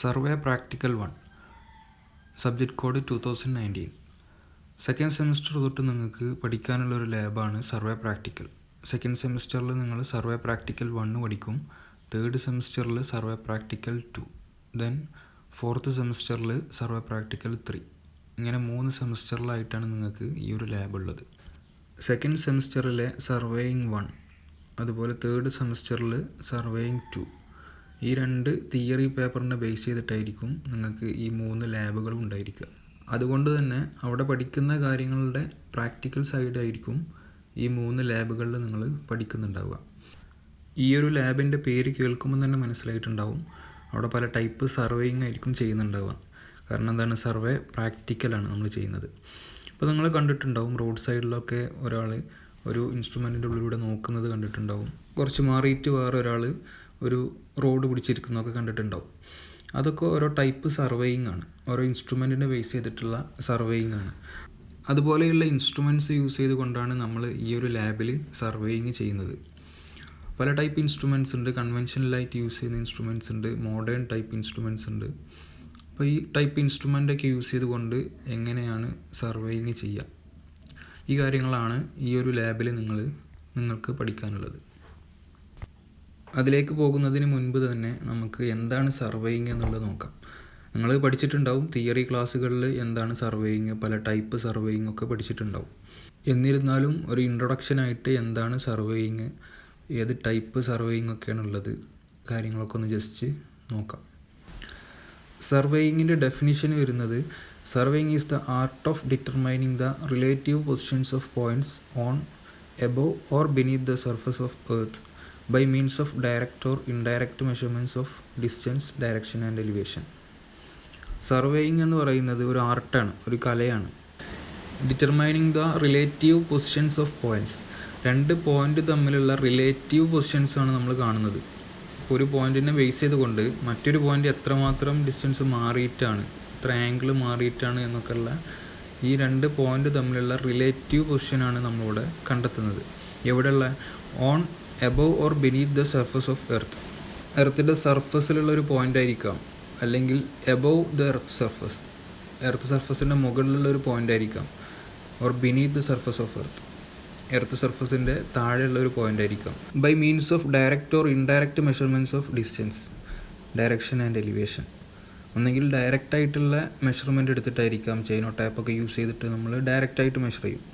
Survey practical 1 subject code 2019. Second semester തൊട്ട് നിങ്ങൾക്ക് പഠിക്കാനുള്ളൊരു ലാബാണ് സർവേ പ്രാക്ടിക്കൽ. സെക്കൻഡ് സെമിസ്റ്ററിൽ നിങ്ങൾ സർവേ പ്രാക്ടിക്കൽ 1 പഠിക്കും, തേർഡ് സെമിസ്റ്ററിൽ സർവേ പ്രാക്ടിക്കൽ 2, ദെൻ ഫോർത്ത് സെമിസ്റ്ററിൽ സർവേ പ്രാക്ടിക്കൽ 3. ഇങ്ങനെ 3 സെമിസ്റ്ററിലായിട്ടാണ് നിങ്ങൾക്ക് ഈ ഒരു ലാബ് ഉള്ളത്. സെക്കൻഡ് സെമിസ്റ്ററിലെ സർവേയിങ് 1, അതുപോലെ തേർഡ് സെമിസ്റ്ററിൽ സർവേയിങ് 2. ഈ 2 തിയറി പേപ്പറിനെ ബേസ് ചെയ്തിട്ടായിരിക്കും നിങ്ങൾക്ക് ഈ 3 ലാബുകളും ഉണ്ടായിരിക്കുക. അതുകൊണ്ട് തന്നെ അവിടെ പഠിക്കുന്ന കാര്യങ്ങളുടെ പ്രാക്ടിക്കൽ സൈഡായിരിക്കും ഈ 3 ലാബുകളിൽ നിങ്ങൾ പഠിക്കുന്നുണ്ടാവുക. ഈ ഒരു ലാബിൻ്റെ പേര് കേൾക്കുമ്പോൾ തന്നെ മനസ്സിലായിട്ടുണ്ടാവും, അവിടെ പല ടൈപ്പ് സർവേയിങ് ആയിരിക്കും ചെയ്യുന്നുണ്ടാവുക. കാരണം എന്താണ്, സർവേ പ്രാക്ടിക്കലാണ് നമ്മൾ ചെയ്യുന്നത്. ഇപ്പോൾ നിങ്ങൾ കണ്ടിട്ടുണ്ടാവും, റോഡ് സൈഡിലൊക്കെ ഒരാൾ ഒരു ഇൻസ്ട്രുമെൻറ്റിൻ്റെ ഉള്ളിലൂടെ നോക്കുന്നത് കണ്ടിട്ടുണ്ടാവും. കുറച്ച് മാറിയിട്ട് വേറെ ഒരാൾ ഒരു റോഡ് പിടിച്ചിരിക്കുന്നതൊക്കെ കണ്ടിട്ടുണ്ടാവും. അതൊക്കെ ഓരോ ടൈപ്പ് സർവേയിങ് ആണ്, ഓരോ ഇൻസ്ട്രുമെൻറ്റിനെ ബേസ് ചെയ്തിട്ടുള്ള സർവേയിങ് ആണ്. അതുപോലെയുള്ള ഇൻസ്ട്രുമെൻറ്റ്സ് യൂസ് ചെയ്തുകൊണ്ടാണ് നമ്മൾ ഈ ഒരു ലാബിൽ സർവേയിങ് ചെയ്യുന്നത്. പല ടൈപ്പ് ഇൻസ്ട്രുമെൻറ്റ്സ് ഉണ്ട്, കൺവെൻഷനലായിട്ട് യൂസ് ചെയ്യുന്ന ഇൻസ്ട്രുമെൻറ്റ്സ് ഉണ്ട്, മോഡേൺ ടൈപ്പ് ഇൻസ്ട്രുമെൻറ്റ്സ് ഉണ്ട്. അപ്പോൾ ഈ ടൈപ്പ് ഇൻസ്ട്രുമെൻ്റൊക്കെ യൂസ് ചെയ്തുകൊണ്ട് എങ്ങനെയാണ് സർവേയിങ് ചെയ്യുക, ഈ കാര്യങ്ങളാണ് ഈ ഒരു ലാബിൽ നിങ്ങൾക്ക് പഠിക്കാനുള്ളത്. അതിലേക്ക് പോകുന്നതിന് മുൻപ് തന്നെ നമുക്ക് എന്താണ് സർവേയിങ് എന്നുള്ളത് നോക്കാം. നിങ്ങൾ പഠിച്ചിട്ടുണ്ടാവും, തിയറി ക്ലാസ്സുകളിൽ എന്താണ് സർവേയിങ്, പല ടൈപ്പ് സർവേയിങ് ഒക്കെ പഠിച്ചിട്ടുണ്ടാവും. എന്നിരുന്നാലും ഒരു ഇൻട്രൊഡക്ഷനായിട്ട് എന്താണ് സർവേയിങ്, ഏത് ടൈപ്പ് സർവേയിങ് ഒക്കെയാണ് ഉള്ളത്, കാര്യങ്ങളൊക്കെ ഒന്ന് ജസ്റ്റ് നോക്കാം. സർവേയിങ്ങിൻ്റെ ഡെഫിനിഷൻ വരുന്നത്, surveying is the art of determining the relative positions of points on, above or beneath the surface of earth by means of direct or indirect measurements of distance, direction and elevation. Surveying എന്ന് പറയുന്നത് ഒരു ആർട്ടാണ്, ഒരു കലയാണ്. Determining the relative positions of points, 2 point തമ്മിലുള്ള relative പൊസിഷൻസാണ് നമ്മൾ കാണുന്നത്. ഒരു പോയിൻറ്റിനെ base ചെയ്തുകൊണ്ട് മറ്റൊരു പോയിൻ്റ് എത്രമാത്രം ഡിസ്റ്റൻസ് മാറിയിട്ടാണ്, എത്ര ആംഗിൾ മാറിയിട്ടാണ് എന്നൊക്കെയുള്ള ഈ 2 പോയിൻ്റ് തമ്മിലുള്ള റിലേറ്റീവ് പൊസിഷനാണ് നമ്മളിവിടെ കണ്ടെത്തുന്നത്. എവിടെയുള്ള, on, above or beneath the surface of earth, എർത്തിൻ്റെ സർഫസിലുള്ള ഒരു പോയിൻ്റ് ആയിരിക്കാം, അല്ലെങ്കിൽ എബോവ് ദ എർത്ത് സർഫസിൻ്റെ മുകളിലുള്ള ഒരു പോയിൻ്റ് ആയിരിക്കാം, or beneath the surface of earth സർഫസിൻ്റെ താഴെയുള്ള ഒരു പോയിൻ്റ് ആയിരിക്കാം. By means of direct or indirect measurements of distance, direction and elevation. ഒന്നെങ്കിൽ ഡയറക്റ്റായിട്ടുള്ള മെഷർമെൻറ്റ് എടുത്തിട്ടായിരിക്കാം, ചെയിനോ ടാപ്പൊക്കെ യൂസ് ചെയ്തിട്ട് നമ്മൾ ഡയറക്റ്റായിട്ട് മെഷർ ചെയ്യും,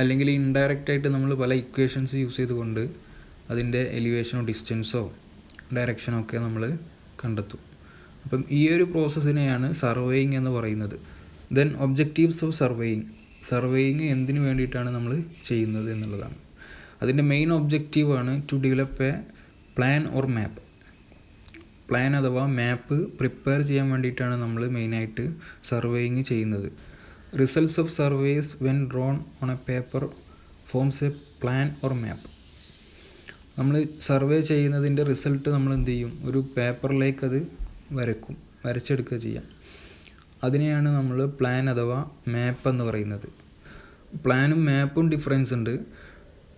അല്ലെങ്കിൽ ഇൻഡയറക്റ്റായിട്ട് നമ്മൾ പല ഇക്വേഷൻസ് യൂസ് ചെയ്തുകൊണ്ട് അതിൻ്റെ എലിവേഷനോ ഡിസ്റ്റൻസോ ഡയറക്ഷനോ ഒക്കെ നമ്മൾ കണ്ടെത്തും. അപ്പം ഈ ഒരു പ്രോസസ്സിനെയാണ് സർവേയിങ് എന്ന് പറയുന്നത്. ദെൻ ഒബ്ജക്റ്റീവ്സ് ഓഫ് സർവേയിങ് എന്തിനു വേണ്ടിയിട്ടാണ് നമ്മൾ ചെയ്യുന്നത് എന്നുള്ളതാണ്. അതിൻ്റെ മെയിൻ ഒബ്ജക്റ്റീവാണ് to develop a plan or map. Plan അഥവാ മാപ്പ് പ്രിപ്പയർ ചെയ്യാൻ വേണ്ടിയിട്ടാണ് നമ്മൾ മെയിനായിട്ട് സർവേയിങ് ചെയ്യുന്നത്. Results of surveys when drawn on a paper forms a plan or map. നമ്മൾ സർവേ ചെയ്യുന്നതിൻ്റെ റിസൾട്ട് നമ്മൾ എന്ത് ചെയ്യും, ഒരു പേപ്പറിലേക്ക് അത് വരച്ചെടുക്കുക ചെയ്യാം. അതിനെയാണ് നമ്മൾ പ്ലാൻ അഥവാ മാപ്പ് എന്ന് പറയുന്നത്. പ്ലാനും മാപ്പും ഡിഫറൻസ് ഉണ്ട്.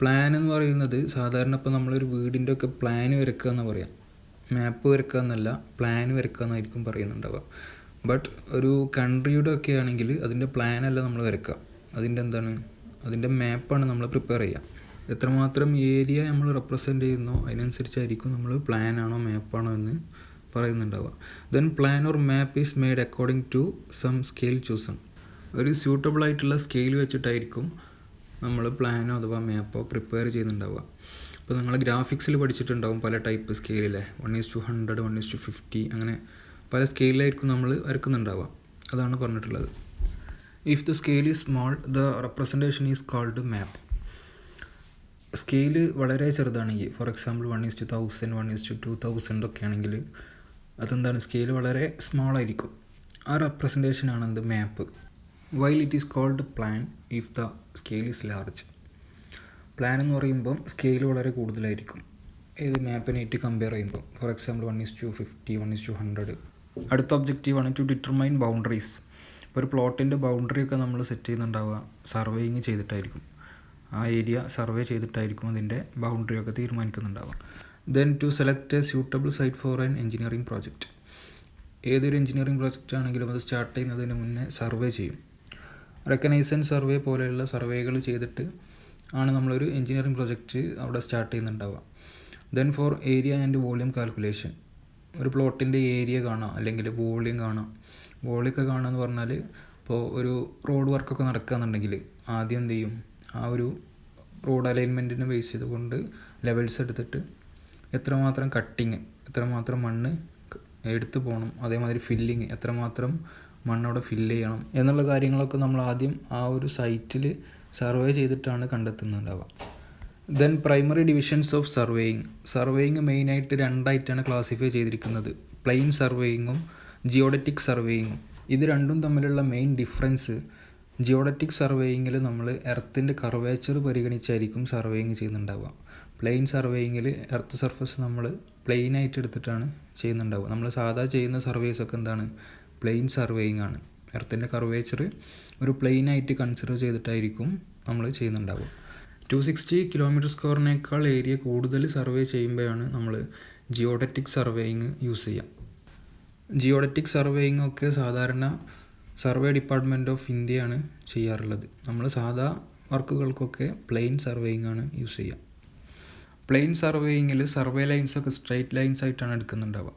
പ്ലാൻ എന്ന് പറയുന്നത് സാധാരണ ഇപ്പോൾ നമ്മളൊരു വീടിൻ്റെ ഒക്കെ പ്ലാൻ വരയ്ക്കുക എന്ന് പറയാം, മാപ്പ് വരയ്ക്കുക എന്നല്ല, പ്ലാൻ വരയ്ക്കുക എന്നായിരിക്കും പറയുന്നുണ്ടാവുക. ബട്ട് ഒരു കൺട്രിയുടെ ഒക്കെ ആണെങ്കിൽ അതിൻ്റെ പ്ലാനല്ല നമ്മൾ വരയ്ക്കുക, അതിൻ്റെ മാപ്പാണ് നമ്മൾ പ്രിപ്പയർ ചെയ്യുക. എത്രമാത്രം ഏരിയ നമ്മൾ റെപ്രസെൻ്റ് ചെയ്യുന്നോ അതിനനുസരിച്ചായിരിക്കും നമ്മൾ പ്ലാനാണോ മാപ്പാണോ എന്ന് പറയുന്നുണ്ടാവുക. Then plan or map is made according to some scale chosen. ഒരു സ്യൂട്ടബിൾ ആയിട്ടുള്ള സ്കെയിൽ വെച്ചിട്ടായിരിക്കും നമ്മൾ പ്ലാനോ അഥവാ മാപ്പോ പ്രിപ്പയർ ചെയ്യുന്നുണ്ടാവുക. ഇപ്പോൾ നിങ്ങൾ ഗ്രാഫിക്സിൽ പഠിച്ചിട്ടുണ്ടാവും പല ടൈപ്പ് സ്കെയിലിലെ 1:100, 1:50, അങ്ങനെ പല സ്കെയിലായിരിക്കും നമ്മൾ വരക്കുന്നുണ്ടാവുക. അതാണ് പറഞ്ഞിട്ടുള്ളത്. If the scale is small, the representation is called map. Scale വളരെ ചെറുതാണെങ്കിൽ, ഫോർ എക്സാമ്പിൾ 1:1000, 1:2000 ഒക്കെ ആണെങ്കിൽ അതെന്താണ്, സ്കെയിൽ വളരെ സ്മോൾ ആയിരിക്കും. ആ റെപ്രസെൻറ്റേഷനാണ് എന്ത്, map. While it is called plan if the scale is large. Plan എന്ന് പറയുമ്പം സ്കെയിൽ വളരെ കൂടുതലായിരിക്കും ഏത് മാപ്പിനായിട്ട് കമ്പയർ ചെയ്യുമ്പോൾ. For example 1:50, 1:100. അടുത്ത ഒബ്ജക്റ്റീവാണ് ടു ഡിറ്റർമൈൻ ബൗണ്ടറീസ്. ഇപ്പോൾ ഒരു പ്ലോട്ടിൻ്റെ ബൗണ്ടറിയൊക്കെ നമ്മൾ സെറ്റ് ചെയ്യുന്നുണ്ടാവുക സർവേയിങ് ചെയ്തിട്ടായിരിക്കും. ആ ഏരിയ സർവേ ചെയ്തിട്ടായിരിക്കും അതിൻ്റെ ബൗണ്ടറിയൊക്കെ തീരുമാനിക്കുന്നുണ്ടാവുക. Then to select a suitable site for an engineering project. ഏതൊരു എഞ്ചിനീയറിംഗ് പ്രോജക്റ്റ് ആണെങ്കിലും അത് സ്റ്റാർട്ട് ചെയ്യുന്നതിന് മുന്നേ സർവേ ചെയ്യും. റെക്കഗ്നൈസൻസ് സർവേ പോലെയുള്ള സർവേകൾ ചെയ്തിട്ട് ആണ് നമ്മളൊരു എഞ്ചിനീയറിംഗ് പ്രോജക്റ്റ് അവിടെ സ്റ്റാർട്ട് ചെയ്യുന്നുണ്ടാവുക. Then for area and volume calculation. ഒരു പ്ലോട്ടിൻ്റെ ഏരിയ കാണാം, അല്ലെങ്കിൽ വോളിയം കാണാം. വോളിയൊക്കെ കാണുക എന്ന് പറഞ്ഞാൽ ഇപ്പോൾ ഒരു റോഡ് വർക്കൊക്കെ നടക്കുകയെന്നുണ്ടെങ്കിൽ ആദ്യം എന്ത് ചെയ്യും, ആ ഒരു റോഡ് അലൈൻമെൻറ്റിനെ ബേസ് ചെയ്തുകൊണ്ട് ലെവൽസ് എടുത്തിട്ട് എത്രമാത്രം കട്ടിങ്, എത്രമാത്രം മണ്ണ് എടുത്തു പോകണം, അതേമാതിരി ഫില്ലിങ്, എത്രമാത്രം മണ്ണവിടെ ഫില്ല് ചെയ്യണം എന്നുള്ള കാര്യങ്ങളൊക്കെ നമ്മൾ ആദ്യം ആ ഒരു സൈറ്റിൽ സർവേ ചെയ്തിട്ടാണ് കണ്ടെത്തുന്നുണ്ടാവുക. Then primary divisions of surveying. Surveying മെയിനായിട്ട് രണ്ടായിട്ടാണ് ക്ലാസിഫൈ ചെയ്തിരിക്കുന്നത്, പ്ലെയിൻ സർവേയിങ്ങും ജിയോഡറ്റിക് സർവേയിങ്ങും. ഇത് രണ്ടും തമ്മിലുള്ള മെയിൻ ഡിഫറൻസ്, ജിയോഡറ്റിക് സർവേയിങ്ങിൽ നമ്മൾ എർത്തിൻ്റെ കർവേച്ചർ പരിഗണിച്ചായിരിക്കും സർവേയിങ് ചെയ്യുന്നുണ്ടാവുക. പ്ലെയിൻ സർവേയിങ്ങിൽ എർത്ത് സർഫസ് നമ്മൾ പ്ലെയിൻ ആയിട്ട് എടുത്തിട്ടാണ് ചെയ്യുന്നുണ്ടാവുക. നമ്മൾ സാധാ ചെയ്യുന്ന സർവേസൊക്കെ എന്താണ്, പ്ലെയിൻ സർവേയിങ് ആണ്. എർത്തിൻ്റെ കർവേച്ചർ ഒരു പ്ലെയിൻ ആയിട്ട് കൺസിഡർ ചെയ്തിട്ടായിരിക്കും നമ്മൾ ചെയ്യുന്നുണ്ടാവുക. 260 km² ഏരിയ കൂടുതൽ സർവേ ചെയ്യുമ്പോഴാണ് നമ്മൾ ജിയോഡറ്റിക് സർവേയിങ് യൂസ് ചെയ്യുക. ജിയോഡറ്റിക് സർവേയിങ് ഒക്കെ സാധാരണ സർവേ ഡിപ്പാർട്ട്മെൻറ്റ് ഓഫ് ഇന്ത്യയാണ് ചെയ്യാറുള്ളത്. നമ്മൾ സാധാ വർക്കുകൾക്കൊക്കെ പ്ലെയിൻ സർവേയിങ് ആണ് യൂസ് ചെയ്യുക. പ്ലെയിൻ സർവേയിങ്ങിൽ സർവേ ലൈൻസൊക്കെ സ്ട്രൈറ്റ് ലൈൻസ് ആയിട്ടാണ് എടുക്കുന്നുണ്ടാവുക.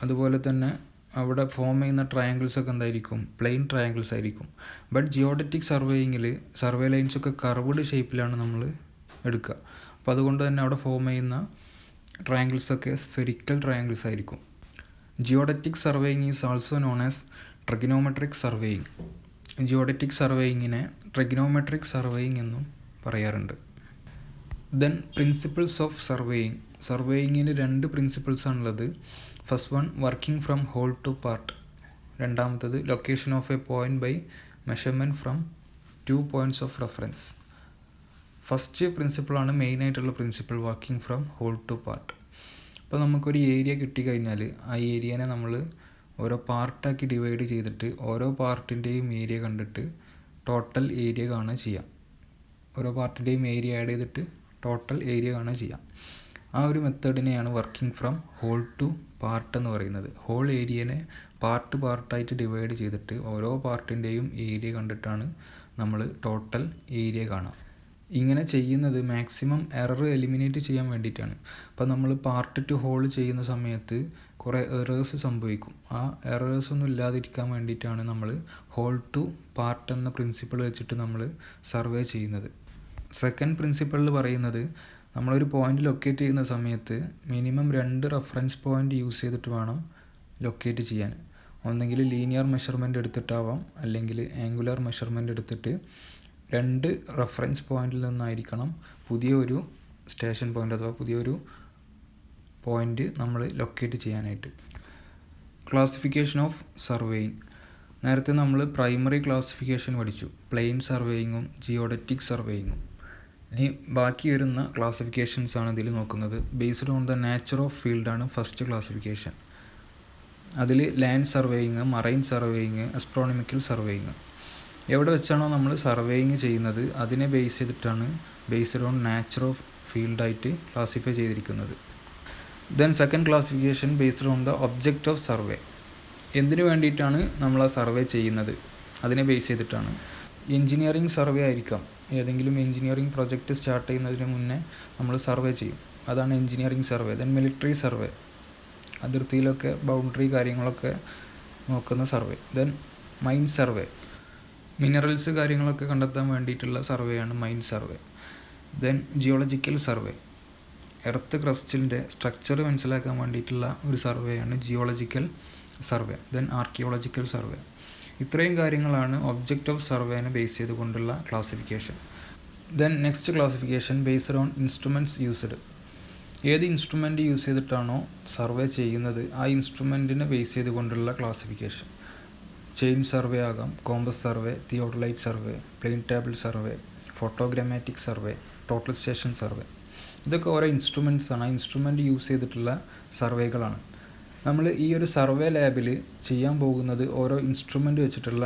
അതുപോലെ തന്നെ അവിടെ ഫോം ചെയ്യുന്ന ട്രയാങ്കിൾസൊക്കെ എന്തായിരിക്കും, പ്ലെയിൻ ട്രയാങ്കിൾസ് ആയിരിക്കും. ബട്ട് ജിയോഡറ്റിക് സർവേയിങ്ങിൽ സർവേ ലൈൻസൊക്കെ കർവ്ഡ് ഷേപ്പിലാണ് നമ്മൾ എടുക്കുക. അപ്പോൾ അതുകൊണ്ട് തന്നെ അവിടെ ഫോം ചെയ്യുന്ന ട്രയാങ്കിൾസൊക്കെ സ്ഫെറിക്കൽ ട്രയാങ്കിൾസ് ആയിരിക്കും. Geodetic surveying is also known as trigonometric surveying. Geodetic സർവേയിങ്ങിനെ ട്രിഗണോമെട്രിക് സർവേയിങ് എന്നും പറയാറുണ്ട്. Then principles of surveying. സർവേയിങ്ങിന് 2 പ്രിൻസിപ്പിൾസാണുള്ളത്. First one working from whole to part. രണ്ടാമത്തത് location of a point by measurement from 2 points of reference. First പ്രിൻസിപ്പിളാണ് മെയിനായിട്ടുള്ള principle, working from whole to part. അപ്പോൾ നമുക്കൊരു ഏരിയ കിട്ടിക്കഴിഞ്ഞാൽ ആ ഏരിയനെ നമ്മൾ ഓരോ പാർട്ടാക്കി ഡിവൈഡ് ചെയ്തിട്ട് ഓരോ പാർട്ടിൻ്റെയും ഏരിയ കണ്ടിട്ട് ടോട്ടൽ ഏരിയ കാണുക ചെയ്യാം. ഓരോ പാർട്ടിൻ്റെയും ഏരിയ ആഡ് ചെയ്തിട്ട് ടോട്ടൽ ഏരിയ കാണുക ചെയ്യാം. ആ ഒരു മെത്തേഡിനെയാണ് working from whole to part എന്ന് പറയുന്നത്. ഹോൾ ഏരിയനെ പാർട്ടായിട്ട് ഡിവൈഡ് ചെയ്തിട്ട് ഓരോ പാർട്ടിൻ്റെയും ഏരിയ കണ്ടിട്ടാണ് നമ്മൾ ടോട്ടൽ ഏരിയ കാണുക. ഇങ്ങനെ ചെയ്യുന്നത് മാക്സിമം എറർ എലിമിനേറ്റ് ചെയ്യാൻ വേണ്ടിയിട്ടാണ്. അപ്പോൾ നമ്മൾ പാർട്ട് ടു ഹോൾ ചെയ്യുന്ന സമയത്ത് കുറേ എറേഴ്സ് സംഭവിക്കും. ആ എറേഴ്സ് ഒന്നും ഇല്ലാതിരിക്കാൻ വേണ്ടിയിട്ടാണ് നമ്മൾ ഹോൾ ടു പാർട്ട് എന്ന പ്രിൻസിപ്പിൾ വെച്ചിട്ട് നമ്മൾ സർവേ ചെയ്യുന്നത്. സെക്കൻഡ് പ്രിൻസിപ്പിളിൽ പറയുന്നത്, നമ്മളൊരു പോയിൻ്റ് ലൊക്കേറ്റ് ചെയ്യുന്ന സമയത്ത് മിനിമം 2 റെഫറൻസ് പോയിൻ്റ് യൂസ് ചെയ്തിട്ട് വേണം ലൊക്കേറ്റ് ചെയ്യാൻ. ഒന്നെങ്കിൽ ലീനിയർ മെഷർമെൻറ്റ് എടുത്തിട്ടാവാം, അല്ലെങ്കിൽ ആംഗുലർ മെഷർമെൻറ്റ് എടുത്തിട്ട് 2 റെഫറൻസ് പോയിന്റിൽ നിന്നായിരിക്കണം പുതിയൊരു സ്റ്റേഷൻ പോയിൻ്റ് അഥവാ പുതിയൊരു പോയിൻ്റ് നമ്മൾ ലൊക്കേറ്റ് ചെയ്യാനായിട്ട്. Classification of surveying. നേരത്തെ നമ്മൾ പ്രൈമറി ക്ലാസിഫിക്കേഷൻ പഠിച്ചു, പ്ലെയിൻ സർവേയിങ്ങും ജിയോഡറ്റിക് സർവേയിങ്ങും. ഇനി ബാക്കി വരുന്ന ക്ലാസിഫിക്കേഷൻസാണ് ഇതിൽ നോക്കുന്നത്. Based on the nature of ഫീൽഡാണ് ഫസ്റ്റ് ക്ലാസിഫിക്കേഷൻ. അതിൽ land surveying, marine surveying, astronomical surveying. എവിടെ വെച്ചാണോ നമ്മൾ സർവേയിങ് ചെയ്യുന്നത് അതിനെ ബേസ് ചെയ്തിട്ടാണ് ബേസ്ഡ് ഓൺ നേച്ചർ ഓഫ് ഫീൽഡായിട്ട് ക്ലാസിഫൈ ചെയ്തിരിക്കുന്നത്. Then second classification based on the object of survey. എന്തിനു വേണ്ടിയിട്ടാണ് നമ്മൾ ആ സർവേ ചെയ്യുന്നത് അതിനെ ബേസ് ചെയ്തിട്ടാണ്. എൻജിനീയറിംഗ് സർവേ ആയിരിക്കാം, ഏതെങ്കിലും എൻജിനീയറിംഗ് പ്രൊജക്റ്റ് സ്റ്റാർട്ട് ചെയ്യുന്നതിന് മുന്നേ നമ്മൾ സർവേ ചെയ്യും, അതാണ് engineering survey. Then military survey, അതിർത്തിയിലൊക്കെ ബൗണ്ടറി കാര്യങ്ങളൊക്കെ നോക്കുന്ന survey. Then mine survey, minerals കാര്യങ്ങളൊക്കെ കണ്ടെത്താൻ വേണ്ടിയിട്ടുള്ള സർവേയാണ് mine survey. Then geological survey, earth ക്രസ്റ്റിൻ്റെ സ്ട്രക്ചർ മനസ്സിലാക്കാൻ വേണ്ടിയിട്ടുള്ള ഒരു സർവേയാണ് geological survey. Then archaeological survey. ഇത്രയും കാര്യങ്ങളാണ് ഒബ്ജക്റ്റ് ഓഫ് സർവേനെ ബേസ് ചെയ്തുകൊണ്ടുള്ള classification. Then next classification based on instruments used. ഏത് ഇൻസ്ട്രുമെൻ്റ് യൂസ് ചെയ്തിട്ടാണോ സർവേ ചെയ്യുന്നത് ആ ഇൻസ്ട്രുമെൻറ്റിനെ ബേസ് ചെയ്തുകൊണ്ടുള്ള ക്ലാസിഫിക്കേഷൻ. ചെയിൻ സർവേ ആകാം, compass survey, theodolite survey, plain table survey, photogrammetric survey, total station survey. ഇതൊക്കെ ഓരോ ഇൻസ്ട്രുമെൻറ്റ്സ് ആണ്. ആ ഇൻസ്ട്രുമെൻ്റ് യൂസ് ചെയ്തിട്ടുള്ള സർവേകളാണ്. നമ്മൾ ഈ ഒരു സർവേ ലാബിൽ ചെയ്യാൻ പോകുന്നത് ഓരോ ഇൻസ്ട്രുമെൻ്റ് വെച്ചിട്ടുള്ള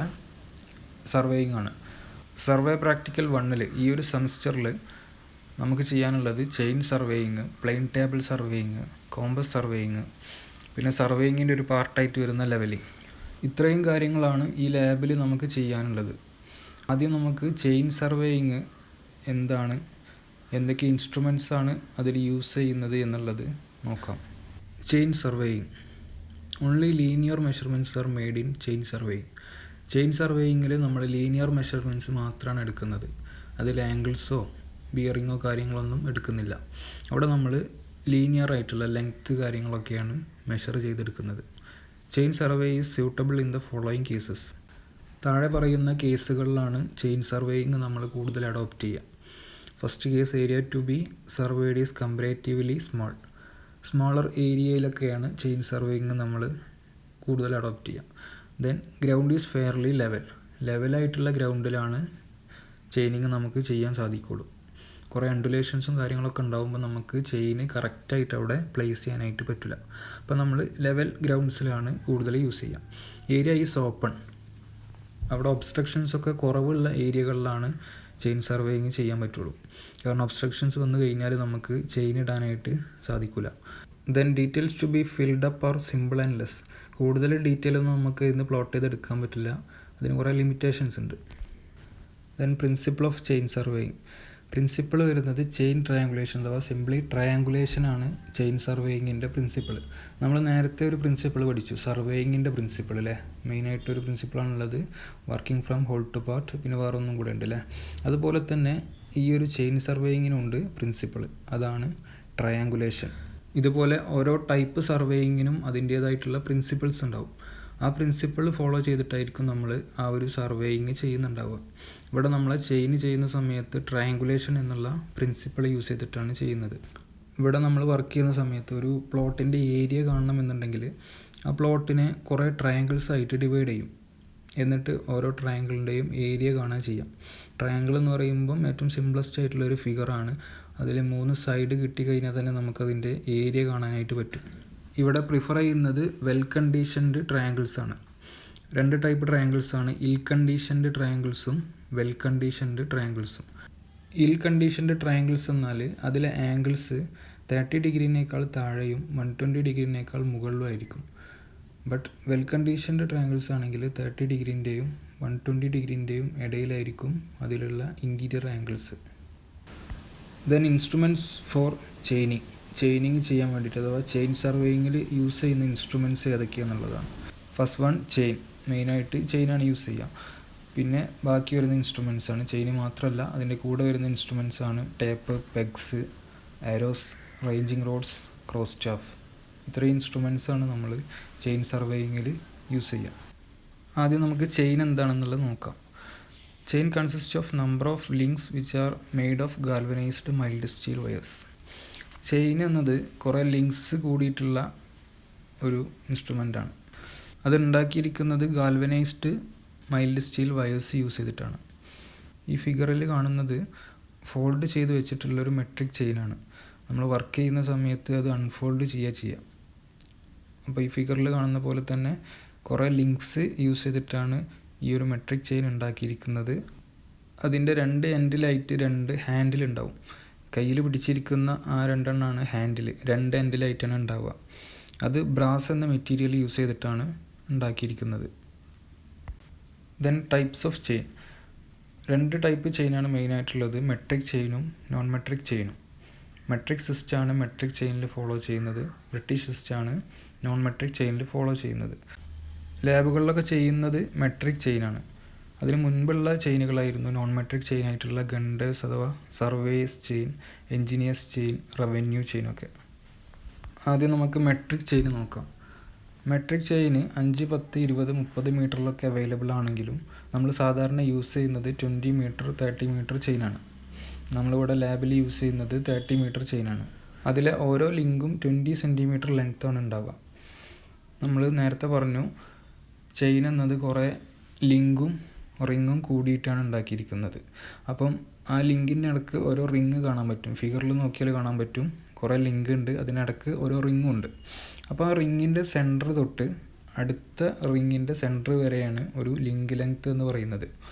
സർവേയിങ് ആണ്. സർവേ പ്രാക്ടിക്കൽ 1 ഈ ഒരു സെമിസ്റ്ററിൽ നമുക്ക് ചെയ്യാനുള്ളത് chain surveying, plain table surveying, compass surveying, പിന്നെ സർവേയിങ്ങിൻ്റെ ഒരു പാർട്ടായിട്ട് വരുന്ന ലെവലിംഗ്. ഇത്രയും കാര്യങ്ങളാണ് ഈ ലാബിൽ നമുക്ക് ചെയ്യാനുള്ളത്. ആദ്യം നമുക്ക് ചെയിൻ സർവേയിങ് എന്താണ്, എന്തൊക്കെ ഇൻസ്ട്രുമെൻറ്റ്സ് ആണ് അതിൽ യൂസ് ചെയ്യുന്നത് എന്നുള്ളത് നോക്കാം. Chain surveying. Only linear measurements are made in chain surveying. Chain സർവേയിങ്ങിൽ നമ്മൾ ലീനിയർ മെഷർമെൻറ്റ്സ് മാത്രമാണ് എടുക്കുന്നത്. അതിൽ ആംഗിൾസോ ബിയറിങ്ങോ കാര്യങ്ങളൊന്നും എടുക്കുന്നില്ല. അവിടെ നമ്മൾ ലീനിയർ ആയിട്ടുള്ള ലെങ്ത്ത് കാര്യങ്ങളൊക്കെയാണ് മെഷർ ചെയ്തെടുക്കുന്നത്. Chain survey is suitable in the following cases. താഴെ പറയുന്ന കേസുകളിലാണ് ചെയിൻ സർവേയിങ് നമ്മൾ കൂടുതൽ അഡോപ്റ്റ് ചെയ്യുക. First case, area to be surveyed is comparatively small. Smaller ഏരിയയിലൊക്കെയാണ് ചെയിൻ സർവേയിങ് നമ്മൾ കൂടുതൽ അഡോപ്റ്റ് ചെയ്യുക. ദെൻ ഗ്രൗണ്ട് ഈസ് ഫെയർലി ലെവലായിട്ടുള്ള ഗ്രൗണ്ടിലാണ് ചെയിനിങ് നമുക്ക് ചെയ്യാൻ സാധിക്കുള്ളൂ. കുറേ അണ്ടുലേഷൻസും കാര്യങ്ങളൊക്കെ ഉണ്ടാകുമ്പോൾ നമുക്ക് ചെയിന് കറക്റ്റായിട്ട് അവിടെ പ്ലേസ് ചെയ്യാനായിട്ട് പറ്റില്ല. അപ്പോൾ നമ്മൾ ലെവൽ ഗ്രൗണ്ട്സിലാണ് കൂടുതൽ യൂസ് ചെയ്യുക. Area is open. അവിടെ ഒബ്സ്ട്രക്ഷൻസ് ഒക്കെ കുറവുള്ള ഏരിയകളിലാണ് ചെയിൻ സർവേയിങ് ചെയ്യാൻ പറ്റുള്ളൂ. കാരണം ഒബ്സ്ട്രക്ഷൻസ് വന്നു കഴിഞ്ഞാൽ നമുക്ക് ചെയിൻ ഇടാനായിട്ട് സാധിക്കില്ല. Then details to be filled up are simple and less. കൂടുതൽ ഡീറ്റെയിൽ ഒന്നും നമുക്ക് ഇന്ന് പ്ലോട്ട് ചെയ്തെടുക്കാൻ പറ്റില്ല. അതിന് കുറേ ലിമിറ്റേഷൻസ് ഉണ്ട്. Then principle of chain surveying. Principle വരുന്നത് ചെയിൻ ട്രയാങ്കുലേഷൻ അഥവാ സിംപ്ലി ട്രയാങ്കുലേഷനാണ് ചെയിൻ സർവേയിങ്ങിൻ്റെ പ്രിൻസിപ്പിൾ. നമ്മൾ നേരത്തെ ഒരു പ്രിൻസിപ്പിൾ പഠിച്ചു, സർവേയിങ്ങിൻ്റെ പ്രിൻസിപ്പിൾ അല്ലേ. മെയിനായിട്ടൊരു പ്രിൻസിപ്പിളാണുള്ളത്, working from whole to part. പിന്നെ വേറെ ഒന്നും കൂടെ ഉണ്ട് അല്ലേ. അതുപോലെ തന്നെ ഈ ഒരു ചെയിൻ സർവേയിങ്ങിനുണ്ട് പ്രിൻസിപ്പിൾ, അതാണ് ട്രയാങ്കുലേഷൻ. ഇതുപോലെ ഓരോ ടൈപ്പ് സർവേയിങ്ങിനും അതിൻ്റേതായിട്ടുള്ള പ്രിൻസിപ്പിൾസ് ഉണ്ടാവും. ആ പ്രിൻസിപ്പിൾ ഫോളോ ചെയ്തിട്ടായിരിക്കും നമ്മൾ ആ ഒരു സർവേയിങ് ചെയ്യുന്നുണ്ടാവുക. ഇവിടെ നമ്മൾ ചെയിൻ ചെയ്യുന്ന സമയത്ത് ട്രയാങ്കുലേഷൻ എന്നുള്ള പ്രിൻസിപ്പിൾ യൂസ് ചെയ്തിട്ടാണ് ചെയ്യുന്നത്. ഇവിടെ നമ്മൾ വർക്ക് ചെയ്യുന്ന സമയത്ത് ഒരു പ്ലോട്ടിൻ്റെ ഏരിയ കാണണമെന്നുണ്ടെങ്കിൽ ആ പ്ലോട്ടിനെ കുറേ ട്രയാങ്കിൾസ് ആയിട്ട് ഡിവൈഡ് ചെയ്യും. എന്നിട്ട് ഓരോ ട്രയാങ്കിളിൻ്റെയും ഏരിയ കാണാൻ ചെയ്യാം. ട്രയാങ്കിൾ എന്ന് പറയുമ്പം ഏറ്റവും സിംപ്ലസ്റ്റ് ആയിട്ടുള്ളൊരു ഫിഗറാണ്. അതിൽ 3 സൈഡ് കിട്ടിക്കഴിഞ്ഞാൽ തന്നെ നമുക്കതിൻ്റെ ഏരിയ കാണാനായിട്ട് പറ്റും. ഇവിടെ പ്രിഫർ ചെയ്യുന്നത് വെൽ കണ്ടീഷൻഡ് ട്രയാങ്കിൾസ് ആണ്. 2 ടൈപ്പ് ട്രയാങ്കിൾസ് ആണ്, ഇൽ കണ്ടീഷൻഡ് ട്രയാങ്കിൾസും വെൽ കണ്ടീഷൻഡ് ട്രയാങ്കിൾസും. ഇൽ കണ്ടീഷൻഡ് ട്രയാങ്കിൾസ് എന്നാൽ അതിലെ ആംഗിൾസ് 30 ഡിഗ്രിനേക്കാൾ താഴെയും 120 ഡിഗ്രിനേക്കാൾ മുകളിലും ആയിരിക്കും. ബട്ട് വെൽ കണ്ടീഷൻഡ് ട്രയാങ്കിൾസ് ആണെങ്കിൽ 30 ഡിഗ്രിൻ്റെയും 120 ഡിഗ്രിൻ്റെയും ഇടയിലായിരിക്കും അതിലുള്ള interior angles. Then instruments for chaining ചെയ്യാൻ വേണ്ടിയിട്ട് അഥവാ ചെയിൻ സർവേയിങ്ങിൽ യൂസ് ചെയ്യുന്ന ഇൻസ്ട്രുമെൻറ്റ്സ് ഏതൊക്കെയാണെന്നുള്ളതാണ്. First one, chain. മെയിനായിട്ട് ചെയിനാണ് യൂസ് ചെയ്യുക. പിന്നെ ബാക്കി വരുന്ന ഇൻസ്ട്രുമെൻറ്റ്സ് ആണ്, ചെയിൻ മാത്രമല്ല അതിൻ്റെ കൂടെ വരുന്ന ഇൻസ്ട്രുമെൻറ്റ്സ് ആണ് tape, pegs, arrows, ranging rods, cross staff. ഇത്രയും ഇൻസ്ട്രുമെൻറ്റ്സ് ആണ് നമ്മൾ ചെയിൻ സർവേയിങ്ങിൽ യൂസ് ചെയ്യുക. ആദ്യം നമുക്ക് ചെയിൻ എന്താണെന്നുള്ളത് നോക്കാം. Chain consist of number of links which are made of galvanised mild steel wires. Chain എന്നത് കുറേ ലിങ്ക്സ് കൂടിയിട്ടുള്ള ഒരു ഇൻസ്ട്രുമെൻ്റാണ്. അത് ഉണ്ടാക്കിയിരിക്കുന്നത് galvanised mild steel wires use ചെയ്തിട്ടാണ്. ഈ ഫിഗറിൽ കാണുന്നത് ഫോൾഡ് ചെയ്ത് വെച്ചിട്ടുള്ളൊരു മെട്രിക് ചെയിനാണ്. നമ്മൾ വർക്ക് ചെയ്യുന്ന സമയത്ത് അത് അൺഫോൾഡ് ചെയ്യുക. അപ്പോൾ ഈ ഫിഗറിൽ കാണുന്ന പോലെ തന്നെ കുറേ ലിങ്ക്സ് യൂസ് ചെയ്തിട്ടാണ് ഈ ഒരു മെട്രിക് ചെയിൻ ഉണ്ടാക്കിയിരിക്കുന്നത്. അതിൻ്റെ 2 എൻഡിലായിട്ട് 2 ഹാൻഡിൽ ഉണ്ടാവും. കയ്യിൽ പിടിച്ചിരിക്കുന്ന ആ 2 എണ്ണമാണ് ഹാൻഡിൽ. 2 എൻഡിലായിട്ടാണ് ഉണ്ടാവുക. അത് ബ്രാസ് എന്ന മെറ്റീരിയൽ യൂസ് ചെയ്തിട്ടാണ് ഉണ്ടാക്കിയിരിക്കുന്നത്. Then types of chain. 2 type ചെയിനാണ് മെയിനായിട്ടുള്ളത്, മെട്രിക് ചെയിനും നോൺ മെട്രിക് ചെയിനും. മെട്രിക് സിസ്റ്റമാണ് മെട്രിക് ചെയിനിൽ ഫോളോ ചെയ്യുന്നത്. ബ്രിട്ടീഷ് സിസ്റ്റമാണ് നോൺ മെട്രിക് ചെയിനിൽ ഫോളോ ചെയ്യുന്നത്. ലാബുകളിലൊക്കെ ചെയ്യുന്നത് മെട്രിക് ചെയിനാണ്. അതിന് മുൻപുള്ള ചെയിനുകളായിരുന്നു നോൺ മെട്രിക് ചെയിനായിട്ടുള്ള ഗണ്ടേഴ്സ് അഥവാ surveys chain, engineers chain, revenue ചെയിനൊക്കെ. ആദ്യം നമുക്ക് മെട്രിക് ചെയിൻ നോക്കാം. മെട്രിക് ചെയിന് 5, 10, 20, 30 മീറ്ററിലൊക്കെ അവൈലബിൾ ആണെങ്കിലും നമ്മൾ സാധാരണ യൂസ് ചെയ്യുന്നത് 20 മീറ്റർ, 30 മീറ്റർ ചെയിനാണ്. നമ്മളിവിടെ ലാബിൽ യൂസ് ചെയ്യുന്നത് 30 മീറ്റർ ചെയിനാണ്. അതിലെ ഓരോ ലിങ്കും 20 സെൻറ്റിമീറ്റർ ലെങ്ത്താണ് ഉണ്ടാവുക. നമ്മൾ നേരത്തെ പറഞ്ഞു ചെയിൻ എന്നത് കുറേ ലിങ്കും റിങ്ങും കൂടിയിട്ടാണ് ഉണ്ടാക്കിയിരിക്കുന്നത്. അപ്പം ആ ലിങ്കിൻ്റെ ഇടയ്ക്ക് ഓരോ റിങ് കാണാൻ പറ്റും. ഫിഗറിൽ നോക്കിയാൽ കാണാൻ പറ്റും. കുറേ ലിങ്ക് ഉണ്ട്, അതിനിടയ്ക്ക് ഓരോ റിങ്ങും ഉണ്ട്. അപ്പോൾ ആ റിങ്ങിൻ്റെ സെൻറ്റർ തൊട്ട് അടുത്ത റിങ്ങിൻ്റെ സെൻറ്റർ വരെയാണ് ഒരു ലിങ്ക് ലെങ്ത്ത് എന്ന് പറയുന്നത്.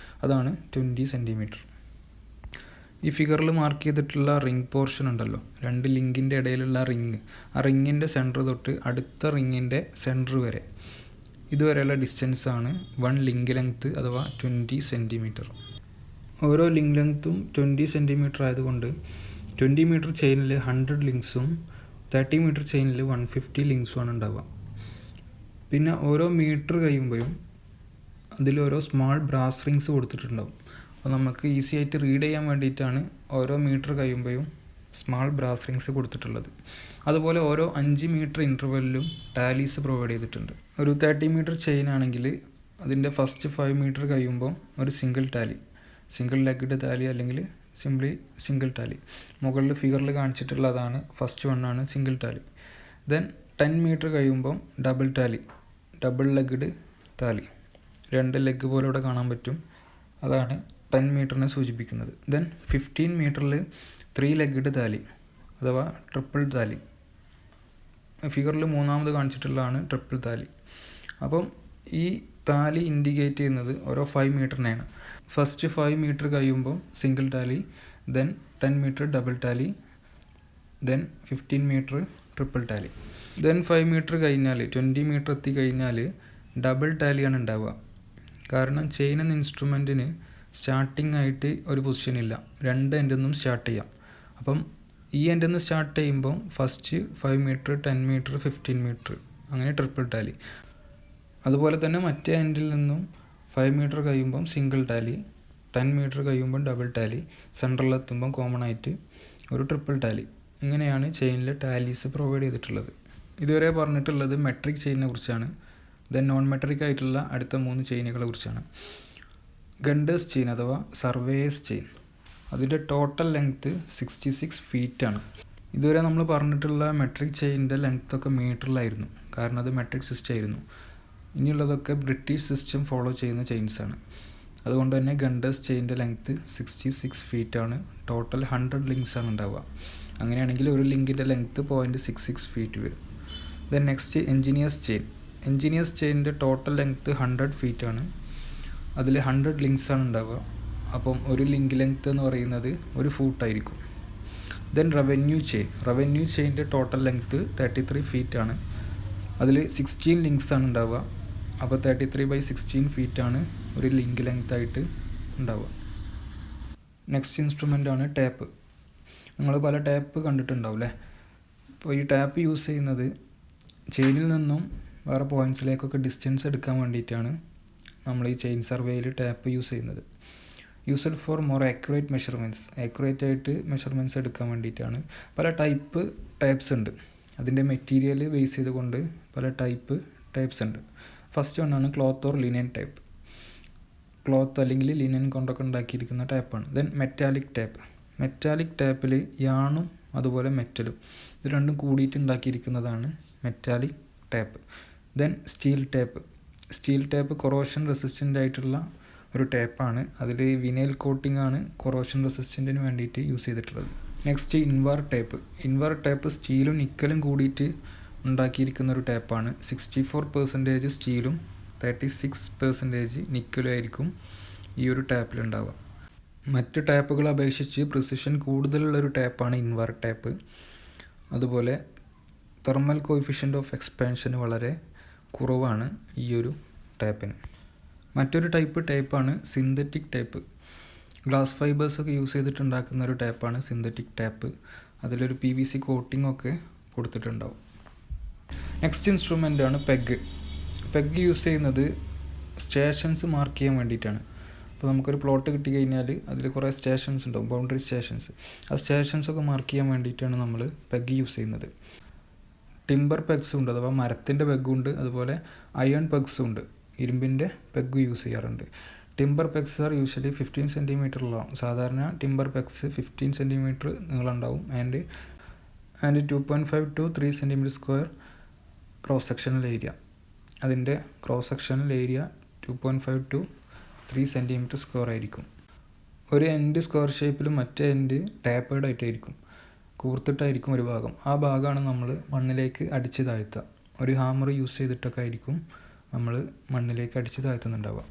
അതാണ് 20 സെൻറ്റിമീറ്റർ. ഈ ഫിഗറിൽ മാർക്ക് ചെയ്തിട്ടുള്ള റിംഗ് പോർഷൻ ഉണ്ടല്ലോ, രണ്ട് ലിങ്കിൻ്റെ ഇടയിലുള്ള റിങ്, ആ റിങ്ങിൻ്റെ സെൻറ്റർ തൊട്ട് അടുത്ത റിങ്ങിൻ്റെ സെൻറ്റർ വരെ ഇതുവരെയുള്ള ഡിസ്റ്റൻസാണ് 1 ലിങ്ക് ലെങ്ത്ത് അഥവാ 20 സെൻറ്റിമീറ്റർ. ഓരോ ലിങ്ക് ലെങ്ത്തും 20 സെൻറ്റിമീറ്റർ ആയതുകൊണ്ട് 20 മീറ്റർ ചെയിനിൽ 100 ലിങ്ക്സും 30 മീറ്റർ ചെയിനിൽ 150 ലിങ്ക്സുമാണ് ഉണ്ടാവുക. പിന്നെ ഓരോ മീറ്റർ കഴിയുമ്പോഴും അതിലോരോ സ്മാൾ ബ്രാസ് റിങ്സ് കൊടുത്തിട്ടുണ്ടാവും. അപ്പോൾ നമുക്ക് ഈസി ആയിട്ട് റീഡ് ചെയ്യാൻ വേണ്ടിയിട്ടാണ് ഓരോ മീറ്റർ കഴിയുമ്പോഴും സ്മാൾ ബ്രാസ് റിങ്സ് കൊടുത്തിട്ടുള്ളത്. അതുപോലെ ഓരോ 5 മീറ്റർ ഇൻ്റർവെല്ലിലും ടാലീസ് പ്രൊവൈഡ് ചെയ്തിട്ടുണ്ട്. ഒരു 30 മീറ്റർ ചെയിൻ ആണെങ്കിൽ അതിൻ്റെ ഫസ്റ്റ് 5 മീറ്റർ കഴിയുമ്പോൾ ഒരു സിംഗിൾ ലെഗ്ഡ് ടാലി അല്ലെങ്കിൽ സിംപ്ലി സിംഗിൾ ടാലി. മുകളിൽ ഫിഗറിൽ കാണിച്ചിട്ടുള്ളതാണ് ഫസ്റ്റ് വണ്ണാണ് സിംഗിൾ ടാലി. ദെൻ 10 മീറ്റർ കഴിയുമ്പോൾ ഡബിൾ ലെഗ്ഡ് ടാലി, 2 ലെഗ് പോലെ ഇവിടെ കാണാൻ പറ്റും, അതാണ് 10 മീറ്ററിനെ സൂചിപ്പിക്കുന്നത്. ദെൻ 15 മീറ്ററിൽ 3 ലെഗ്ഡ് താലി അഥവാ ട്രിപ്പിൾ താലി, ഫിഗറിൽ മൂന്നാമത് കാണിച്ചിട്ടുള്ളതാണ് ട്രിപ്പിൾ താലി. അപ്പം ഈ താലി ഇൻഡിക്കേറ്റ് ചെയ്യുന്നത് ഓരോ 5 മീറ്ററിനെയാണ്. ഫസ്റ്റ് 5 മീറ്റർ കഴിയുമ്പോൾ single tally, then 10 metre double tally, then 15 metre triple tally. Then 5 metre കഴിഞ്ഞാൽ 20 മീറ്റർ എത്തി കഴിഞ്ഞാൽ ഡബിൾ ടാലിയാണ് ഉണ്ടാവുക. കാരണം ചെയിൻ എന്ന ഇൻസ്ട്രുമെൻറ്റിന് സ്റ്റാർട്ടിംഗ് ആയിട്ട് ഒരു പൊസിഷൻ ഇല്ല, 2 എൻഡിൽ നിന്നും സ്റ്റാർട്ട് ചെയ്യാം. അപ്പം ഈ എൻഡിൽ നിന്ന് സ്റ്റാർട്ട് ചെയ്യുമ്പോൾ ഫസ്റ്റ് 5 മീറ്റർ 10 മീറ്റർ 15 മീറ്റർ അങ്ങനെ ട്രിപ്പിൾ ടാലി. അതുപോലെ തന്നെ മറ്റേ എൻഡിൽ നിന്നും 5 മീറ്റർ കഴിയുമ്പം സിംഗിൾ ടാലി, 10 മീറ്റർ കഴിയുമ്പം ഡബിൾ ടാലി, സെൻറ്ററിലെത്തുമ്പം കോമൺ ആയിട്ട് ഒരു ട്രിപ്പിൾ ടാലി. ഇങ്ങനെയാണ് ചെയിനിൽ ടാലീസ് പ്രൊവൈഡ് ചെയ്തിട്ടുള്ളത്. ഇതുവരെ പറഞ്ഞിട്ടുള്ളത് മെട്രിക് ചെയിനിനെ കുറിച്ചാണ്. ദെൻ നോൺ മെട്രിക് ആയിട്ടുള്ള അടുത്ത 3 ചെയിനുകളെ കുറിച്ചാണ്. ഗണ്ടേഴ്സ് ചെയിൻ അഥവാ സർവേയേഴ്സ് ചെയിൻ, അതിൻ്റെ ടോട്ടൽ ലെങ്ത്ത് 66 ഫീറ്റാണ്. ഇതുവരെ നമ്മൾ പറഞ്ഞിട്ടുള്ള മെട്രിക് ചെയിനിൻ്റെ ലെങ്ത്തൊക്കെ മീറ്ററിലായിരുന്നു, കാരണം അത് മെട്രിക് സിസ്റ്റം ആയിരുന്നു. ഇനിയുള്ളതൊക്കെ ബ്രിട്ടീഷ് സിസ്റ്റം ഫോളോ ചെയ്യുന്ന ചെയിൻസാണ്. അതുകൊണ്ട് തന്നെ ഗണ്ടേഴ്സ് ചെയിനിൻ്റെ ലെങ്ത്ത് 66 ഫീറ്റാണ്. ടോട്ടൽ 100 ലിങ്ക്സാണ് ഉണ്ടാവുക. അങ്ങനെയാണെങ്കിൽ ഒരു ലിങ്കിൻ്റെ ലെങ്ത്ത് 0.66 ഫീറ്റ് വരും. ദെൻ നെക്സ്റ്റ് എൻജിനീയേഴ്സ് ചെയിനിൻ്റെ ടോട്ടൽ ലെങ്ത്ത് 100 ഫീറ്റാണ്. അതിൽ 100 ലിങ്ക്സാണ് ഉണ്ടാവുക. അപ്പം ഒരു ലിങ്ക് ലെങ്ത്ത് എന്ന് പറയുന്നത് 1 ഫൂട്ടായിരിക്കും. ദെൻ റവന്യൂ ചെയിനിൻ്റെ ടോട്ടൽ ലെങ്ത്ത് 33 ഫീറ്റാണ്. അതിൽ 16 ലിങ്ക്സാണ് ഉണ്ടാവുക. അപ്പോൾ 33/16 ഫീറ്റാണ് ഒരു ലിങ്ക് ലെങ്ത് ആയിട്ട് ഉണ്ടാവുക. നെക്സ്റ്റ് ഇൻസ്ട്രുമെൻ്റാണ് ടാപ്പ്. നിങ്ങൾ പല ടാപ്പ് കണ്ടിട്ടുണ്ടാവും അല്ലേ. അപ്പോൾ ഈ ടാപ്പ് യൂസ് ചെയ്യുന്നത് ചെയിനിൽ നിന്നും വേറെ പോയിൻറ്റ്സിലേക്കൊക്കെ ഡിസ്റ്റൻസ് എടുക്കാൻ വേണ്ടിയിട്ടാണ് നമ്മൾ ഈ ചെയിൻ സർവേയിൽ ടാപ്പ് യൂസ് ചെയ്യുന്നത്. യൂസ്ഡ് ഫോർ മോർ ആക്യുറേറ്റ് ആയിട്ട് മെഷർമെൻറ്റ്സ് എടുക്കാൻ വേണ്ടിയിട്ടാണ്. പല ടൈപ്പ് ടാപ്സ് ഉണ്ട്. അതിൻ്റെ മെറ്റീരിയൽ ബേസ് ചെയ്തുകൊണ്ട് പല ടൈപ്സ് ഉണ്ട്. ഫസ്റ്റ് വണ്ണാണ് cloth or linen type. Cloth അല്ലെങ്കിൽ ലിനൻ കൊണ്ടൊക്കെ ഉണ്ടാക്കിയിരിക്കുന്ന ടാപ്പാണ്. ദെൻ മെറ്റാലിക് ടാപ്പിൽ യാണും അതുപോലെ മെറ്റലും ഇത് രണ്ടും കൂടിയിട്ട് ഉണ്ടാക്കിയിരിക്കുന്നതാണ് metallic tap. Then steel tap corrosion resistant ആയിട്ടുള്ള ഒരു ടാപ്പാണ്. അതിൽ വിനൈൽ കോട്ടിംഗ് ആണ് കൊറോഷൻ റെസിസ്റ്റൻറ്റിന് വേണ്ടിയിട്ട് യൂസ് ചെയ്തിട്ടുള്ളത്. നെക്സ്റ്റ് ഇൻവർ ടാപ്പ് സ്റ്റീലും നിക്കലും കൂടിയിട്ട് ഉണ്ടാക്കിയിരിക്കുന്ന ഒരു ടാപ്പാണ്. 64% സ്റ്റീലും 36% നിക്കലും ആയിരിക്കും ഈ ഒരു ടാപ്പിലുണ്ടാവുക. മറ്റ് ടാപ്പുകളെ അപേക്ഷിച്ച് പ്രിസിഷൻ കൂടുതലുള്ളൊരു ടാപ്പാണ് ഇൻവർ ടാപ്പ്. അതുപോലെ തെർമൽ കോഎഫിഷ്യൻ്റ് ഓഫ് എക്സ്പാൻഷൻ വളരെ കുറവാണ് ഈ ഒരു ടാപ്പിന്. മറ്റൊരു ടൈപ്പാണ് സിന്തറ്റിക് ടാപ്പ്. ഗ്ലാസ് ഫൈബേഴ്സൊക്കെ യൂസ് ചെയ്തിട്ടുണ്ടാക്കുന്ന ഒരു ടാപ്പാണ് സിന്തറ്റിക് ടാപ്പ്. അതിലൊരു PVC കോട്ടിംഗ് ഒക്കെ കൊടുത്തിട്ടുണ്ടാവും. നെക്സ്റ്റ് ഇൻസ്ട്രുമെൻ്റാണ് പെഗ് യൂസ് ചെയ്യുന്നത് സ്റ്റേഷൻസ് മാർക്ക് ചെയ്യാൻ വേണ്ടിയിട്ടാണ്. അപ്പോൾ നമുക്കൊരു പ്ലോട്ട് കിട്ടിക്കഴിഞ്ഞാൽ അതിൽ കുറേ സ്റ്റേഷൻസ് ഉണ്ടാവും, ബൗണ്ടറി സ്റ്റേഷൻസ്. ആ സ്റ്റേഷൻസൊക്കെ മാർക്ക് ചെയ്യാൻ വേണ്ടിയിട്ടാണ് നമ്മൾ പെഗ് യൂസ് ചെയ്യുന്നത്. ടിമ്പർ പെഗ്സും ഉണ്ട്, അഥവാ മരത്തിൻ്റെ പെഗ്ഗും ഉണ്ട്. അതുപോലെ അയൺ പെഗ്സും ഉണ്ട്, ഇരുമ്പിൻ്റെ പെഗ് യൂസ് ചെയ്യാറുണ്ട്. Timber pegs are usually 15 centimetre long. സാധാരണ ടിമ്പർ പെഗ്സ് 15 സെൻറ്റിമീറ്റർ നീളം ഉണ്ടാവും. And 2.5 to 3 centimetre square cross sectional area. അതിൻ്റെ cross sectional area 2.5 to 3 centimetre square ആയിരിക്കും. ഒരു എൻഡ് സ്ക്വയർ ഷേപ്പിലും മറ്റേ എൻഡ് ടാപ്പേർഡ് ആയിട്ടായിരിക്കും, കൂർത്തിട്ടായിരിക്കും ഒരു ഭാഗം. ആ ഭാഗമാണ് നമ്മൾ മണ്ണിലേക്ക് അടിച്ച് താഴ്ത്തുക. ഒരു ഹാമർ യൂസ് ചെയ്തിട്ടൊക്കെ ആയിരിക്കും നമ്മൾ മണ്ണിലേക്ക് അടിച്ച് താഴ്ത്തുന്നുണ്ടാവുക.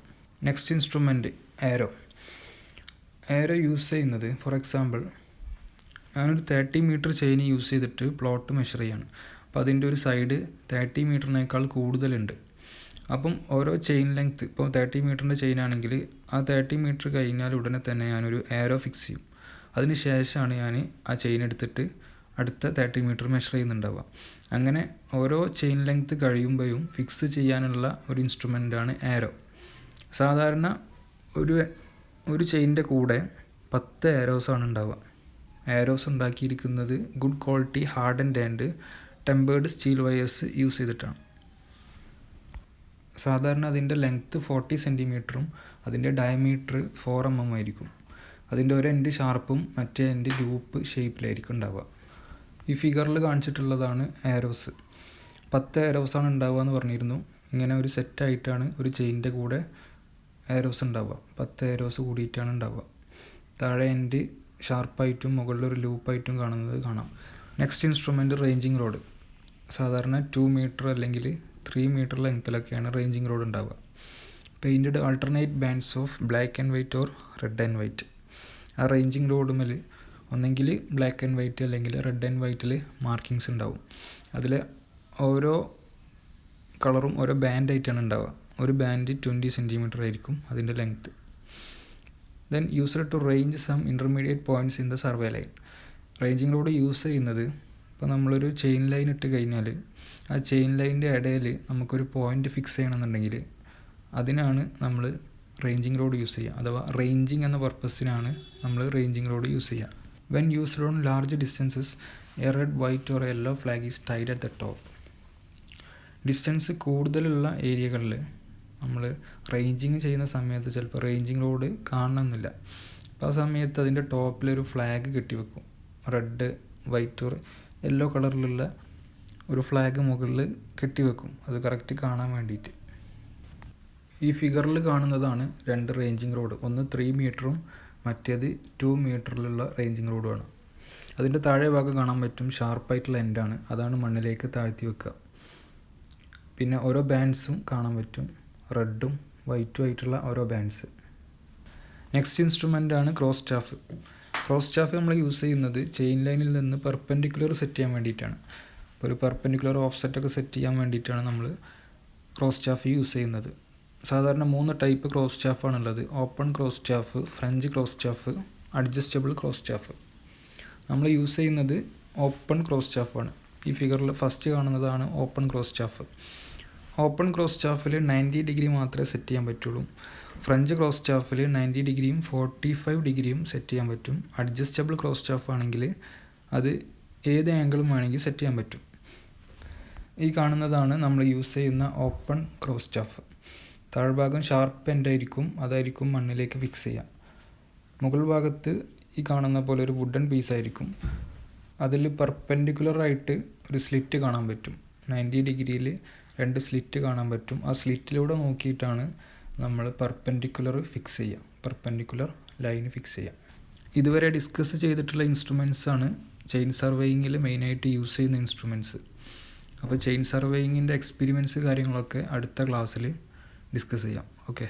നെക്സ്റ്റ് ഇൻസ്ട്രുമെൻറ്റ് ഏരോ യൂസ് ചെയ്യുന്നത് ഫോർ എക്സാമ്പിൾ ഞാനൊരു 30 മീറ്റർ ചെയിൻ യൂസ് ചെയ്തിട്ട് പ്ലോട്ട് മെഷർ ചെയ്യാണ്. അപ്പോൾ അതിൻ്റെ ഒരു സൈഡ് 30 മീറ്ററിനേക്കാൾ കൂടുതലുണ്ട്. അപ്പം ഓരോ ചെയിൻ ലെങ്ത്ത്, ഇപ്പോൾ 30 മീറ്ററിൻ്റെ ചെയിൻ ആണെങ്കിൽ ആ 30 മീറ്റർ കഴിഞ്ഞാൽ ഉടനെ തന്നെ ഞാനൊരു ആരോ ഫിക്സ് ചെയ്യും. അതിന് ശേഷമാണ് ഞാൻ ആ ചെയിൻ എടുത്തിട്ട് അടുത്ത 30 മീറ്റർ മെഷർ ചെയ്യുന്നുണ്ടാവുക. അങ്ങനെ ഓരോ ചെയിൻ ലെങ്ത്ത് കഴിയുമ്പോഴും ഫിക്സ് ചെയ്യാനുള്ള ഒരു ഇൻസ്ട്രുമെൻ്റാണ് ആരോ. സാധാരണ ഒരു ചെയിനിൻ്റെ കൂടെ 10 ആരോസാണ് ഉണ്ടാവുക. ആരോസ് ഉണ്ടാക്കിയിരിക്കുന്നത് good quality hardened and tempered steel wires use ചെയ്തിട്ടാണ്. സാധാരണ അതിൻ്റെ ലെങ്ത്ത് 40 സെൻറ്റിമീറ്ററും അതിൻ്റെ ഡയമീറ്റർ 4 mm ആയിരിക്കും. അതിൻ്റെ ഒരു എൻഡ് ഷാർപ്പും മറ്റേ എൻഡ് ലൂപ്പ് ഷേപ്പിലായിരിക്കും ഉണ്ടാവുക. ഈ ഫിഗറിൽ കാണിച്ചിട്ടുള്ളതാണ് ആരോസ്. 10 ആരോസാണ് ഉണ്ടാവുക എന്ന് പറഞ്ഞിരുന്നു. ഇങ്ങനെ ഒരു സെറ്റായിട്ടാണ് ഒരു ചെയിനിൻ്റെ കൂടെ ആരോസ് ഉണ്ടാവുക. 10 ആരോസ് കൂടിയിട്ടാണ് ഉണ്ടാവുക. താഴെ എൻഡ് ഷാർപ്പായിട്ടും മുകളിലൊരു ലൂപ്പായിട്ടും കാണുന്നത് കാണാം. Next instrument ranging road. സാധാരണ 2 മീറ്റർ അല്ലെങ്കിൽ 3 മീറ്റർ ലെങ്ത്തിലൊക്കെയാണ് റേഞ്ചിങ് റോഡ് ഉണ്ടാവുക. Painted alternate bands of black and white or red and white. ആ റേഞ്ചിങ് റോഡുമേൽ ഒന്നെങ്കിൽ ബ്ലാക്ക് ആൻഡ് വൈറ്റ് അല്ലെങ്കിൽ റെഡ് ആൻഡ് വൈറ്റിൽ മാർക്കിങ്സ് ഉണ്ടാവും. അതിൽ ഓരോ കളറും ഓരോ ബാൻഡായിട്ടാണ് ഉണ്ടാവുക. ഒരു ബാൻഡ് 20 സെൻറ്റിമീറ്റർ ആയിരിക്കും അതിൻ്റെ length. Then used to range some intermediate points in the survey line. Ranging rod use ചെയ്യുന്നത് ഇപ്പോൾ നമ്മളൊരു ചെയിൻ ലൈൻ ഇട്ട് കഴിഞ്ഞാൽ ആ ചെയിൻ ലൈനിൻ്റെ ഇടയിൽ നമുക്കൊരു പോയിൻ്റ് ഫിക്സ് ചെയ്യണമെന്നുണ്ടെങ്കിൽ അതിനാണ് നമ്മൾ റേഞ്ചിങ് റോഡ് യൂസ് ചെയ്യുക. അഥവാ റേഞ്ചിങ് എന്ന പർപ്പസിനാണ് നമ്മൾ റേഞ്ചിങ് റോഡ് യൂസ് ചെയ്യുക. When used on large distances a red white or yellow flag is tied at the top. Distance കൂടുതലുള്ള ഏരിയകളിൽ നമ്മൾ റേഞ്ചിങ് ചെയ്യുന്ന സമയത്ത് ചിലപ്പോൾ റേഞ്ചിങ് റോഡ് കാണണമെന്നില്ല. അപ്പോൾ ആ സമയത്ത് അതിൻ്റെ ടോപ്പിലൊരു ഫ്ലാഗ് കെട്ടിവെക്കും. റെഡ് വൈറ്റ് ഓർ യെല്ലോ കളറിലുള്ള ഒരു ഫ്ലാഗ് മുകളിൽ കെട്ടിവെക്കും, അത് കറക്റ്റ് കാണാൻ വേണ്ടിയിട്ട്. ഈ ഫിഗറിൽ കാണുന്നതാണ് 2 റേഞ്ചിങ് റോഡ്. ഒന്ന് 3 മീറ്ററും മറ്റേത് 2 മീറ്ററിലുള്ള റേഞ്ചിങ് റോഡുമാണ്. അതിൻ്റെ താഴെ ഭാഗം കാണാൻ പറ്റും ഷാർപ്പായിട്ടുള്ള എൻഡാണ്, അതാണ് മണ്ണിലേക്ക് താഴ്ത്തി വെക്കുക. പിന്നെ ഓരോ ബാൻഡ്സും കാണാൻ പറ്റും, റെഡും വൈറ്റും ആയിട്ടുള്ള ഓരോ ബാൻഡ്സ്. നെക്സ്റ്റ് ഇൻസ്ട്രുമെൻ്റാണ് ക്രോസ് സ്റ്റാഫ്. ക്രോസ് സ്റ്റാഫ് നമ്മൾ യൂസ് ചെയ്യുന്നത് ചെയിൻ ലൈനിൽ നിന്ന് പെർപെൻഡിക്കുലർ സെറ്റ് ചെയ്യാൻ വേണ്ടിയിട്ടാണ്. ഇപ്പോൾ ഒരു പെർപെൻഡിക്കുലർ ഓഫ്സെറ്റൊക്കെ സെറ്റ് ചെയ്യാൻ വേണ്ടിയിട്ടാണ് നമ്മൾ ക്രോസ് സ്റ്റാഫ് യൂസ് ചെയ്യുന്നത്. സാധാരണ 3 ടൈപ്പ് ക്രോസ് സ്റ്റാഫാണുള്ളത്. Open cross staff, French cross staff, adjustable cross staff. നമ്മൾ യൂസ് ചെയ്യുന്നത് ഓപ്പൺ ക്രോസ് സ്റ്റാഫാണ്. ഈ ഫിഗറിൽ ഫസ്റ്റ് കാണുന്നതാണ് open cross staff. Open cross സ്റ്റാഫിൽ 90 ഡിഗ്രി മാത്രമേ സെറ്റ് ചെയ്യാൻ പറ്റുള്ളൂ. ഫ്രഞ്ച് ക്രോസ് സ്റ്റാഫിൽ 90 ഡിഗ്രിയും 45 ഡിഗ്രിയും സെറ്റ് ചെയ്യാൻ പറ്റും. അഡ്ജസ്റ്റബിൾ ക്രോസ് സ്റ്റാഫ് ആണെങ്കിൽ അത് ഏത് ആംഗിളും വേണമെങ്കിൽ സെറ്റ് ചെയ്യാൻ പറ്റും. ഈ കാണുന്നതാണ് നമ്മൾ യൂസ് ചെയ്യുന്ന ഓപ്പൺ ക്രോസ് സ്റ്റാഫ്. താഴ്ഭാഗം ഷാർപ്പ് എൻഡായിരിക്കും, അതായിരിക്കും മണ്ണിലേക്ക് ഫിക്സ് ചെയ്യുക. മുകൾ ഭാഗത്ത് ഈ കാണുന്ന പോലെ ഒരു വുഡൻ പീസായിരിക്കും. അതിൽ പെർപെൻഡിക്കുലറായിട്ട് ഒരു സ്ലിറ്റ് കാണാൻ പറ്റും. 90 ഡിഗ്രിയിൽ 2 സ്ലിറ്റ് കാണാൻ പറ്റും. ആ സ്ലിറ്റിലൂടെ നോക്കിയിട്ടാണ് നമ്മൾ പെർപെൻഡിക്കുലർ ഫിക്സ് ചെയ്യുക, പെർപെൻഡിക്കുലർ ലൈൻ ഫിക്സ് ചെയ്യുക. ഇതുവരെ ഡിസ്കസ് ചെയ്തിട്ടുള്ള ഇൻസ്ട്രുമെൻറ്റ്സാണ് ചെയിൻ സർവേയിങ്ങിൽ മെയിനായിട്ട് യൂസ് ചെയ്യുന്ന ഇൻസ്ട്രുമെൻറ്റ്സ്. അപ്പോൾ ചെയിൻ സർവേയിങ്ങിൻ്റെ എക്സ്പെരിമെൻറ്റ്സ് കാര്യങ്ങളൊക്കെ അടുത്ത ക്ലാസ്സിൽ ഡിസ്കസ് ചെയ്യാം. ഓക്കെ.